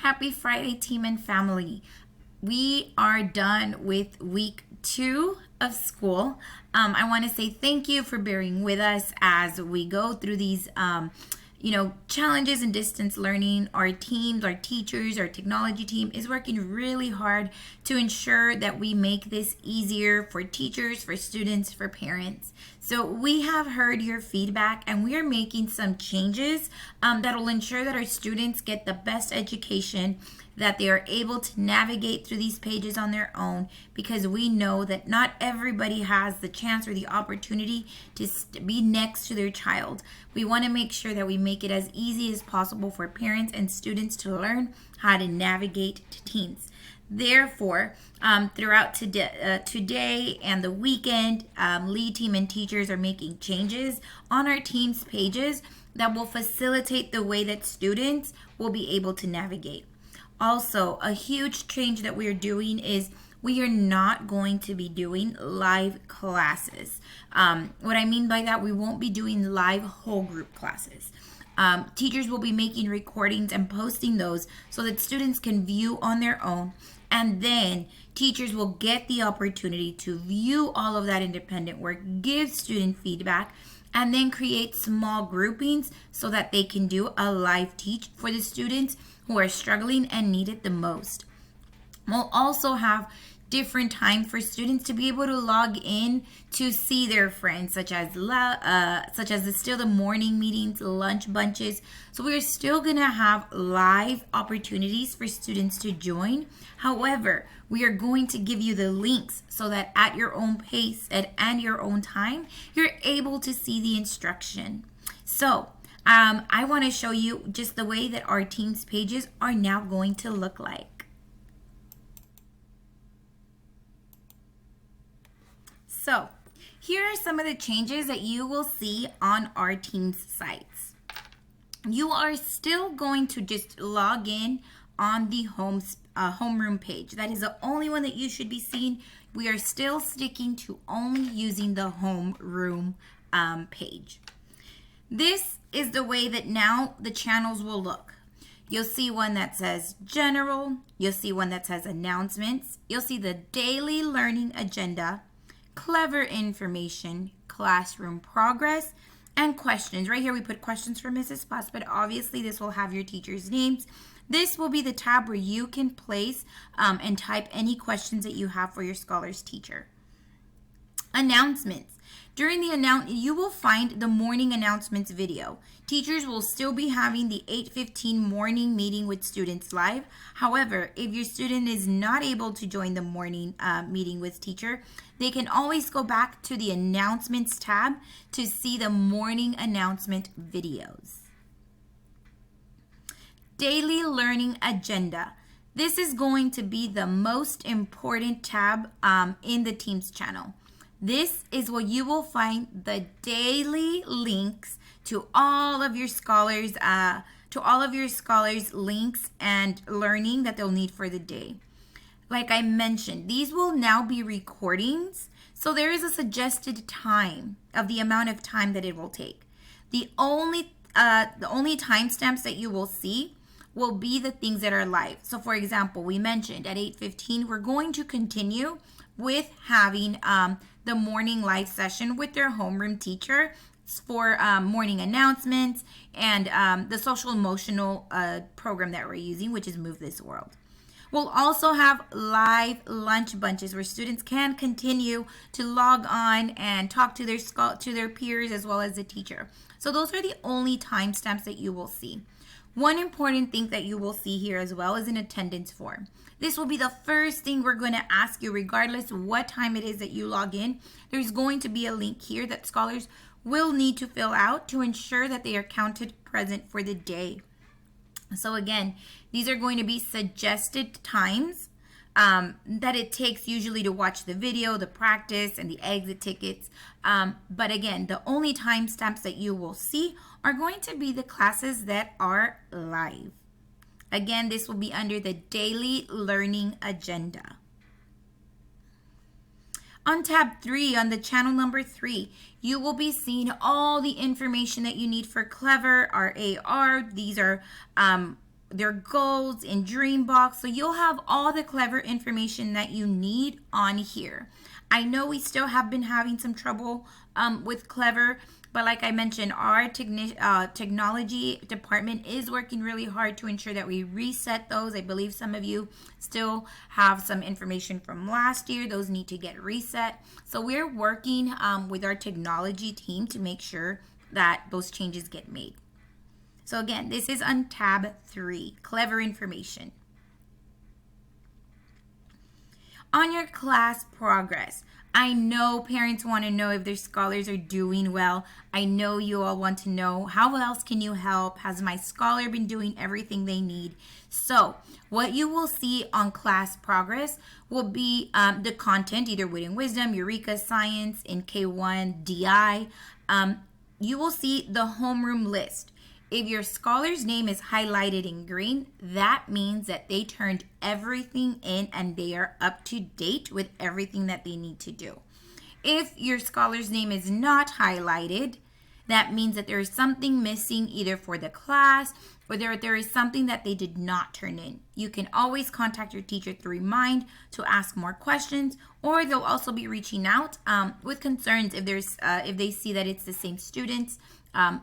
Happy Friday, team and family. We are done with week 2 of school. I want to say thank you for bearing with us as we go through these challenges in distance learning. Our teams, our teachers, our technology team is working really hard to ensure that we make this easier for teachers, for students, for parents. So we have heard your feedback and we are making some changes that will ensure that our students get the best education, that they are able to navigate through these pages on their own, because we know that not everybody has the chance or the opportunity to be next to their child. We want to make sure that we make it as easy as possible for parents and students to learn how to navigate to teens. Therefore, throughout today and the weekend, lead team and teachers are making changes on our team's pages that will facilitate the way that students will be able to navigate. Also, a huge change that we are doing is we are not going to be doing live classes. What I mean by that, we won't be doing live whole group classes. Teachers will be making recordings and posting those so that students can view on their own, and then teachers will get the opportunity to view all of that independent work, give student feedback, and then create small groupings so that they can do a live teach for the students who are struggling and need it the most. We'll also have different time for students to be able to log in to see their friends, such as the morning meetings, lunch bunches. So we're still gonna have live opportunities for students to join. However, we are going to give you the links so that at your own pace and your own time, you're able to see the instruction. So I want to show you just the way that our team's pages are now going to look like. So here are some of the changes that you will see on our team's sites. You are still going to just log in on the homeroom page. That is the only one that you should be seeing. We are still sticking to only using the homeroom page. This is the way that now the channels will look. You'll see one that says general, you'll see one that says announcements, you'll see the daily learning agenda, clever information, classroom progress, and questions. Right here we put questions for Mrs. Potts, but obviously this will have your teachers' names. This will be the tab where you can place and type any questions that you have for your scholars teacher. Announcements. During the you will find the morning announcements video. Teachers will still be having the 8:15 morning meeting with students live. However, if your student is not able to join the morning meeting with teacher, they can always go back to the announcements tab to see the morning announcement videos. Daily learning agenda. This is going to be the most important tab in the Teams channel. This is where you will find the daily links to all of your scholars, links and learning that they'll need for the day. Like I mentioned, these will now be recordings, so there is a suggested time of the amount of time that it will take. The only timestamps that you will see will be the things that are live. So for example, we mentioned at 8:15, we're going to continue with having the morning live session with their homeroom teacher for morning announcements and the social emotional program that we're using, which is Move This World. We'll also have live lunch bunches where students can continue to log on and talk to their peers as well as the teacher. So those are the only timestamps that you will see. One important thing that you will see here as well is an attendance form. This will be the first thing we're going to ask you regardless of what time it is that you log in. There's going to be a link here that scholars will need to fill out to ensure that they are counted present for the day. So again, these are going to be suggested times that it takes usually to watch the video, the practice, and the exit tickets. But again, the only timestamps that you will see are going to be the classes that are live. Again, this will be under the daily learning agenda. On tab 3, on the channel number 3, you will be seeing all the information that you need for Clever, our AR. These are their goals in Dreambox. So you'll have all the Clever information that you need on here. I know we still have been having some trouble with Clever, but like I mentioned, our technology department is working really hard to ensure that we reset those. I believe some of you still have some information from last year. Those need to get reset. So we're working with our technology team to make sure that those changes get made. So again, this is on tab 3, Clever information. On your class progress, I know parents want to know if their scholars are doing well. I know you all want to know, how else can you help? Has my scholar been doing everything they need? So what you will see on class progress will be the content, either Wit and Wisdom, Eureka, Science, in K1, DI. You will see the homeroom list. If your scholar's name is highlighted in green, that means that they turned everything in and they are up to date with everything that they need to do. If your scholar's name is not highlighted, that means that there is something missing either for the class or there is something that they did not turn in. You can always contact your teacher through Remind to ask more questions, or they'll also be reaching out with concerns if they see that it's the same students.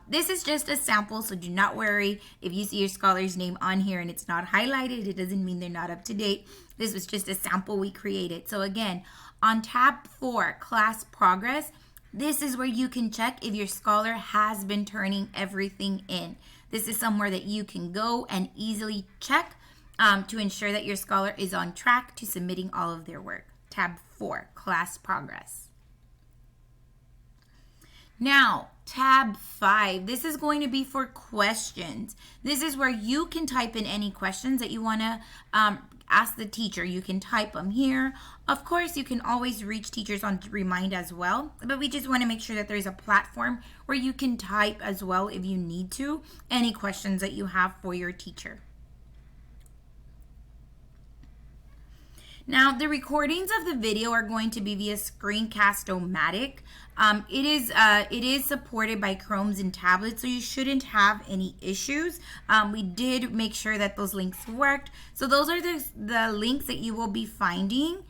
This is just a sample, so do not worry if you see your scholar's name on here and it's not highlighted. It doesn't mean they're not up to date. This was just a sample we created. So again, on tab 4, class progress, this is where you can check if your scholar has been turning everything in. This is somewhere that you can go and easily check to ensure that your scholar is on track to submitting all of their work. Tab 4, class progress. Now, tab 5, this is going to be for questions. This is where you can type in any questions that you want to ask the teacher. You can type them here. Of course, you can always reach teachers on Remind as well, but we just want to make sure that there's a platform where you can type as well if you need to, any questions that you have for your teacher. Now, the recordings of the video are going to be via Screencast-O-Matic. It is supported by Chromes and tablets, so you shouldn't have any issues. We did make sure that those links worked. So those are the links that you will be finding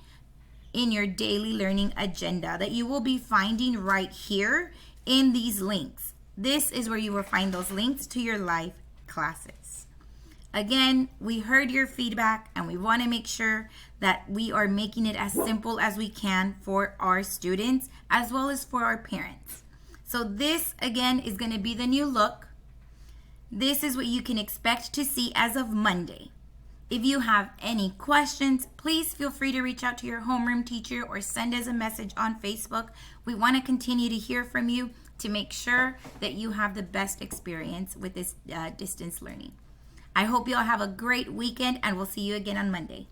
in your daily learning agenda, that you will be finding right here in these links. This is where you will find those links to your live classes. Again, we heard your feedback and we want to make sure that we are making it as simple as we can for our students as well as for our parents. So this again is going to be the new look. This is what you can expect to see as of Monday. If you have any questions, please feel free to reach out to your homeroom teacher or send us a message on Facebook. We want to continue to hear from you to make sure that you have the best experience with this distance learning. I hope you all have a great weekend, and we'll see you again on Monday.